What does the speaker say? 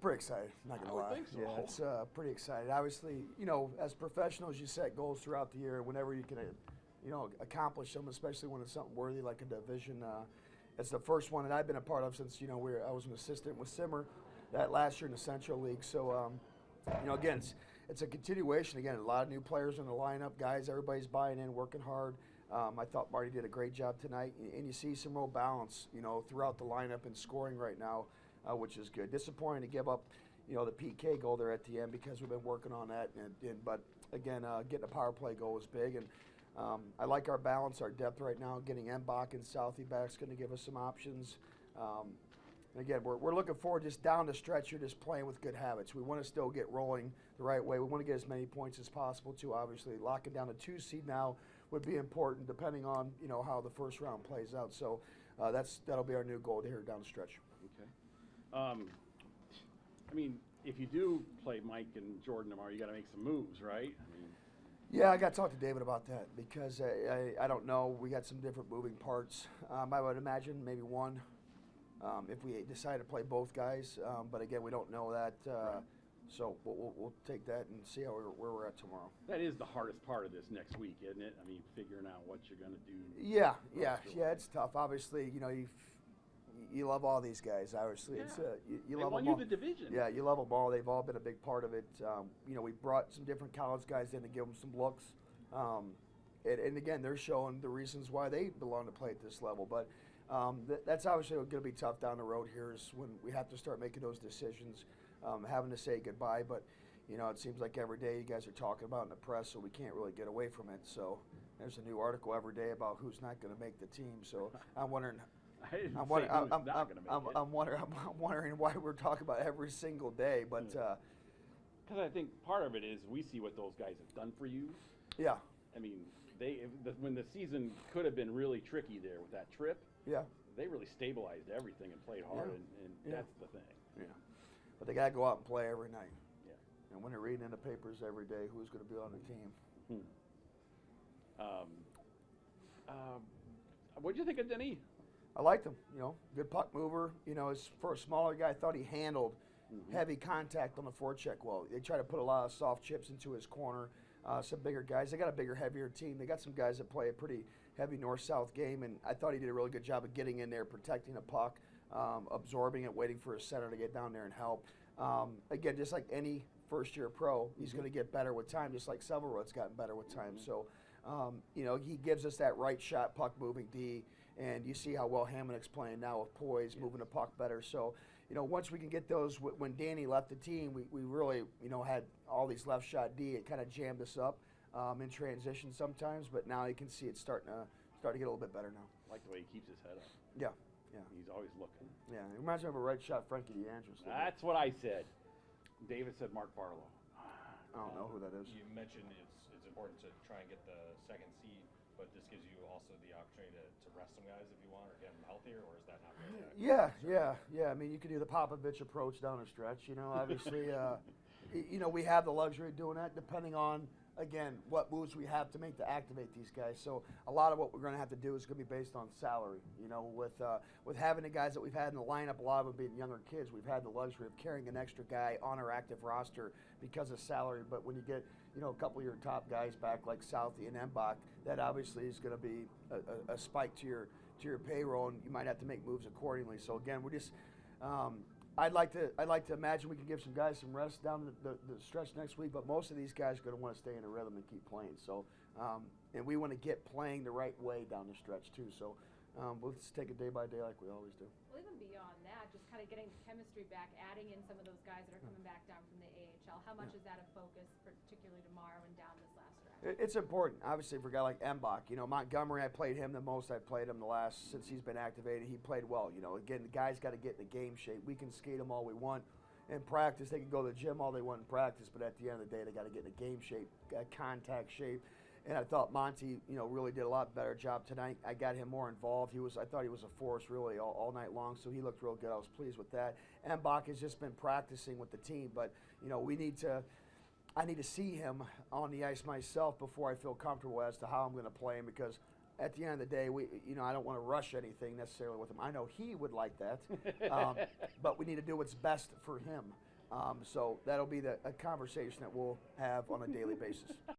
pretty excited. Not gonna I would lie. think so. Yeah, it's pretty excited. Obviously, as professionals, you set goals throughout the year. Whenever you can, accomplish them, especially when it's something worthy like a division. It's the first one that I've been a part of since I was an assistant with Simmer that last year in the Central League. So, again, it's a continuation. Again, a lot of new players in the lineup, guys. Everybody's buying in, working hard. I thought Marty did a great job tonight, and you see some real balance, throughout the lineup and scoring right now, which is good. Disappointing to give up, the PK goal there at the end because we've been working on that. But again, getting a power play goal was big, and I like our balance, our depth right now. Getting Mbach and Southie back is going to give us some options. Again, we're looking forward just down the stretch here, just playing with good habits. We want to still get rolling the right way. We want to get as many points as possible, too, obviously. Locking down a 2 seed now would be important, depending on, how the first round plays out. So that'll be our new goal here down the stretch. Okay. If you do play Mike and Jordan tomorrow, you got to make some moves, right? Yeah, I got to talk to David about that because I don't know. We got some different moving parts. I would imagine maybe one. If we decide to play both guys, but again, we don't know that, Right. So we'll take that and see where we're at tomorrow. That is the hardest part of this next week, isn't it? Figuring out what you're going to do. Yeah, it's tough. Obviously, you love all these guys. Obviously, Yeah. It's They you love won them you all. the division. Yeah, you love them all. They've all been a big part of it. We brought some different college guys in to give them some looks, and again, they're showing the reasons why they belong to play at this level, but. That's obviously going to be tough down the road here is when we have to start making those decisions, having to say goodbye. But, it seems like every day you guys are talking about in the press, so we can't really get away from it. So there's a new article every day about who's not going to make the team. So I'm wondering. I didn't say who's not going to make it. I'm wondering why we're talking about it every single day. But because I think part of it is we see what those guys have done for you. Yeah. When the season could have been really tricky there with that trip. Yeah. They really stabilized everything and played hard, Yeah. that's the thing. Yeah. But they got to go out and play every night. Yeah. And when they're reading in the papers every day who's going to be on the team. What'd you think of Denis? I liked him, good puck mover. For a smaller guy, I thought he handled heavy contact on the forecheck well. They try to put a lot of soft chips into his corner. Some bigger guys. They got a bigger, heavier team. They got some guys that play a pretty heavy north-south game, and I thought he did a really good job of getting in there, protecting the puck, absorbing it, waiting for his center to get down there and help. Again, just like any first-year pro, he's going to get better with time, just like Sevelrod's gotten better with time. So, he gives us that right shot, puck-moving D, and you see how well Hamonick's playing now with poise, moving the puck better. So, once we can get those, when Danny left the team, we really, had all these left shot D. It kind of jammed us up in transition sometimes, but now you can see it starting to get a little bit better now. I like the way he keeps his head up. Yeah. He's always looking. Yeah, it reminds me of a right shot Frankie DeAndres. That's what I said. David said Mark Barlow. I don't know who that is. You mentioned it's important to try and get the second seed, but this gives you also the opportunity to rest some guys if you want or get them healthier, or is that not really Yeah. You can do the Popovich approach down the stretch. Obviously, we have the luxury of doing that depending on, again, what moves we have to make to activate these guys. So a lot of what we're going to have to do is going to be based on salary. With having the guys that we've had in the lineup, a lot of them being younger kids, we've had the luxury of carrying an extra guy on our active roster because of salary. But when you get, a couple of your top guys back like Southie and Mbach, that obviously is going to be a spike to your payroll, and you might have to make moves accordingly. So again, we're just. I'd like to imagine we can give some guys some rest down the stretch next week, but most of these guys are going to want to stay in a rhythm and keep playing. So, and we want to get playing the right way down the stretch too. So, we'll just take it day by day like we always do. Well, even beyond that, just kind of getting the chemistry back, adding in some of those guys that are coming back down from the AHL. How much is that a focus, particularly tomorrow and down this last stretch? It's important, obviously, for a guy like Mbach. Montgomery, I played him the most. I've played him since he's been activated. He played well. Again, the guy's got to get in the game shape. We can skate them all we want in practice. They can go to the gym all they want in practice, but at the end of the day, they got to get in the game shape, contact shape. And I thought Monty, really did a lot better job tonight. I got him more involved. I thought he was a force really all night long, so he looked real good. I was pleased with that. Mbach has just been practicing with the team, but I need to see him on the ice myself before I feel comfortable as to how I'm going to play him, because at the end of the day, I don't want to rush anything necessarily with him. I know he would like that, but we need to do what's best for him. So that'll be a conversation that we'll have on a daily basis.